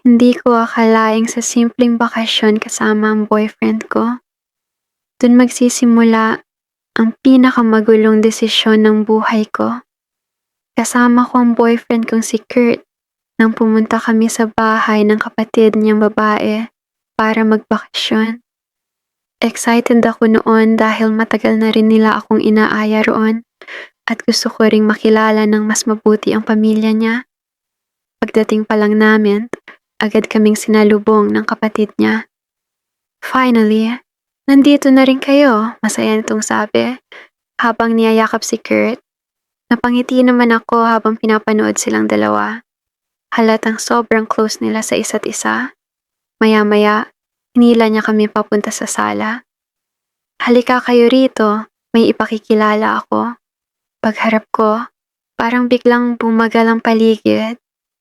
Hindi ko akalaing sa simpleng bakasyon kasama ang boyfriend ko, dun magsisimula ang pinakamagulong desisyon ng buhay ko. Kasama ko ang boyfriend kong si Kurt nang pumunta kami sa bahay ng kapatid niyang babae para magbakasyon. Excited ako noon dahil matagal na rin nila akong inaaya roon at gusto ko ring makilala ng mas mabuti ang pamilya niya. Pagdating pa lang namin, agad kaming sinalubong ng kapatid niya. Finally, nandito na rin kayo, masaya nitong sabi, habang niyayakap si Kurt. Napangiti naman ako habang pinapanood silang dalawa. Halatang sobrang close nila sa isa't isa. Maya-maya, hinila niya kami papunta sa sala. Halika kayo rito, may ipakikilala ako. Pagharap ko, parang biglang bumagal ang paligid.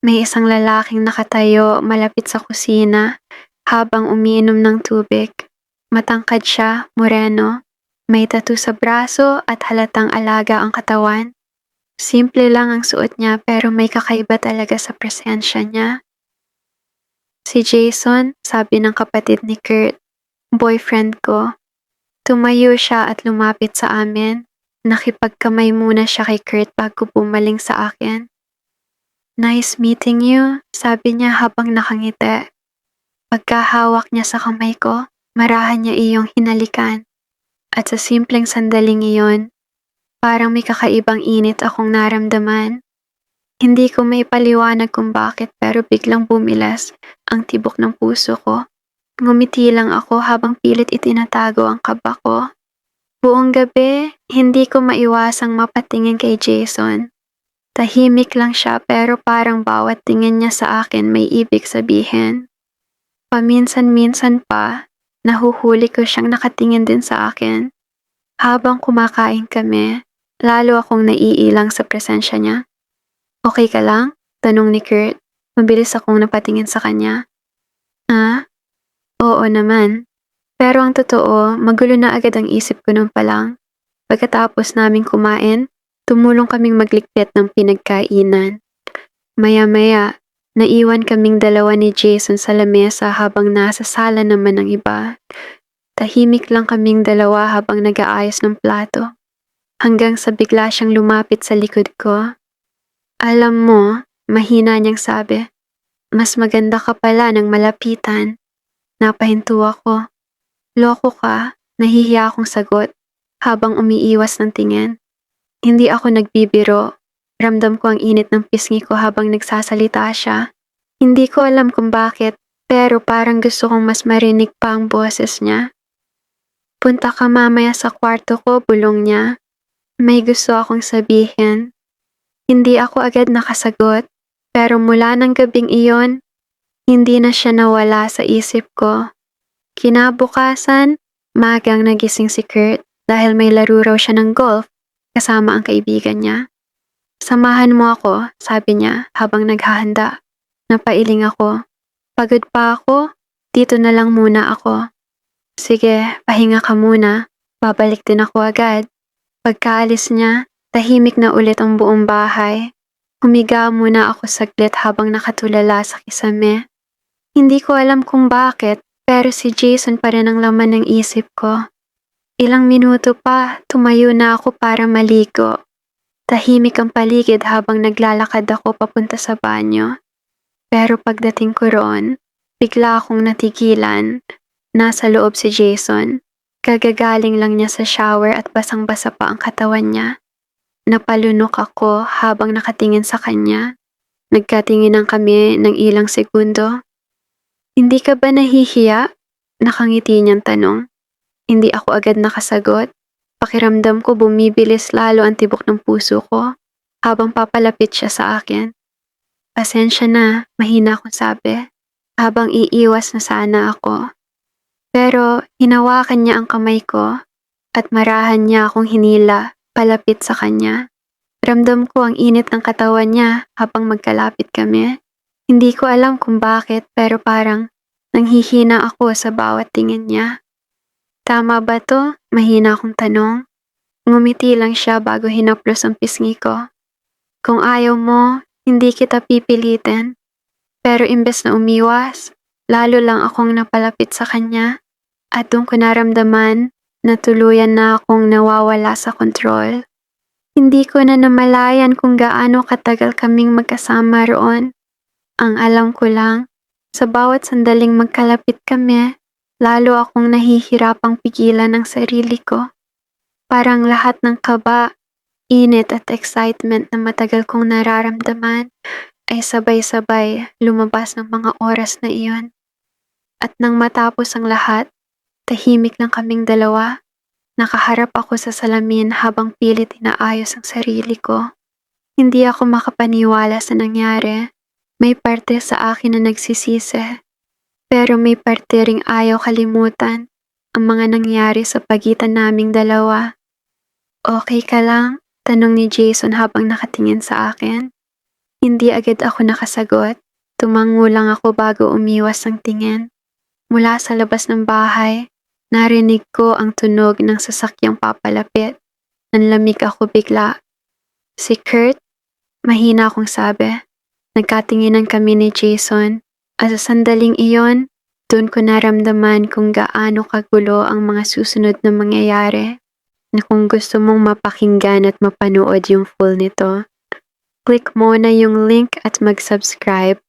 May isang lalaking nakatayo malapit sa kusina habang umiinom ng tubig. Matangkad siya, moreno. May tattoo sa braso at halatang alaga ang katawan. Simple lang ang suot niya pero may kakaiba talaga sa presensya niya. Si Jason, sabi ng kapatid ni Kurt, boyfriend ko. Tumayo siya at lumapit sa amin. Nakipagkamay muna siya kay Kurt bago bumaling sa akin. Nice meeting you, sabi niya habang nakangiti. Pagkahawak niya sa kamay ko, marahan niya iyong hinalikan. At sa simpleng sandaling iyon, parang may kakaibang init akong naramdaman. Hindi ko maipaliwanag kung bakit pero biglang bumilas ang tibok ng puso ko. Ngumiti lang ako habang pilit itinatago ang kaba ko. Buong gabi, hindi ko maiwasang mapatingin kay Jason. Tahimik lang siya pero parang bawat tingin niya sa akin may ibig sabihin. Paminsan-minsan pa, nahuhuli ko siyang nakatingin din sa akin. Habang kumakain kami, lalo akong naiilang sa presensya niya. Okay ka lang? Tanong ni Kurt. Mabilis akong napatingin sa kanya. Ah? Oo naman. Pero ang totoo, magulo na agad ang isip ko nung palang. Pagkatapos naming kumain, tumulong kaming maglikpit ng pinagkainan. Maya-maya, naiwan kaming dalawa ni Jason sa lamesa habang nasa sala naman ng iba. Tahimik lang kaming dalawa habang nag-aayos ng plato. Hanggang sa bigla siyang lumapit sa likod ko. Alam mo, mahina niyang sabi, mas maganda ka pala ng malapitan. Napahinto ako. Loko ka, nahihiya akong sagot habang umiiwas ng tingin. Hindi ako nagbibiro. Ramdam ko ang init ng pisngi ko habang nagsasalita siya. Hindi ko alam kung bakit, pero parang gusto kong mas marinig pa ang boses niya. Punta ka mamaya sa kwarto ko, bulong niya. May gusto akong sabihin. Hindi ako agad nakasagot, pero mula ng gabing iyon, hindi na siya nawala sa isip ko. Kinabukasan, magang nagising si Kurt dahil may laro raw siya ng golf kasama ang kaibigan niya. Samahan mo ako, sabi niya habang naghahanda. Napailing ako. Pagod pa ako, dito na lang muna ako. Sige, pahinga ka muna. Babalik din ako agad. Pagkaalis niya, tahimik na ulit ang buong bahay. Humiga muna ako saglit habang nakatulala sa kisame. Hindi ko alam kung bakit, pero si Jason pa rin ang laman ng isip ko. Ilang minuto pa, tumayo na ako para maligo. Tahimik ang paligid habang naglalakad ako papunta sa banyo. Pero pagdating ko roon, bigla akong natigilan. Nasa loob si Jason. Kagagaling lang niya sa shower at basang-basa pa ang katawan niya. Napalunok ako habang nakatingin sa kanya. Nagkatinginan kami ng ilang segundo. Hindi ka ba nahihiya? Nakangiti niyang tanong. Hindi ako agad nakasagot. Pakiramdam ko bumibilis lalo ang tibok ng puso ko habang papalapit siya sa akin. Pasensya na, mahina akong sabi, habang iiwas na sana ako. Pero hinawakan niya ang kamay ko at marahan niya akong hinila palapit sa kanya. Ramdam ko ang init ng katawan niya habang magkalapit kami. Hindi ko alam kung bakit pero parang nanghihina ako sa bawat tingin niya. Tama ba to? Mahina akong tanong. Ngumiti lang siya bago hinaplos ang pisngi ko. Kung ayaw mo, hindi kita pipilitin. Pero imbes na umiwas, lalo lang akong napalapit sa kanya at doon ko naramdaman na tuluyan na akong nawawala sa kontrol. Hindi ko na namalayan kung gaano katagal kaming magkasama roon. Ang alam ko lang, sa bawat sandaling magkalapit kami, lalo akong nahihirapang pigilan ang sarili ko. Parang lahat ng kaba, init at excitement na matagal kong nararamdaman ay sabay-sabay lumabas ng mga oras na iyon. At nang matapos ang lahat, tahimik lang kaming dalawa. Nakaharap ako sa salamin habang pilit inaayos ang sarili ko. Hindi ako makapaniwala sa nangyari. May parte sa akin na nagsisisi, pero may parte ring ayaw kalimutan ang mga nangyari sa pagitan naming dalawa. Okay ka lang? Tanong ni Jason habang nakatingin sa akin. Hindi agad ako nakasagot. Tumango lang ako bago umiwas ang tingin. Mula sa labas ng bahay, narinig ko ang tunog ng sasakyang papalapit. Nanlamig ako bigla. Si Kurt? Mahina akong sabi. Nagkatinginan kami ni Jason at sa sandaling iyon, doon ko naramdaman kung gaano kagulo ang mga susunod na mangyayari. Na kung gusto mong mapakinggan at mapanood yung full nito, click mo na yung link at mag-subscribe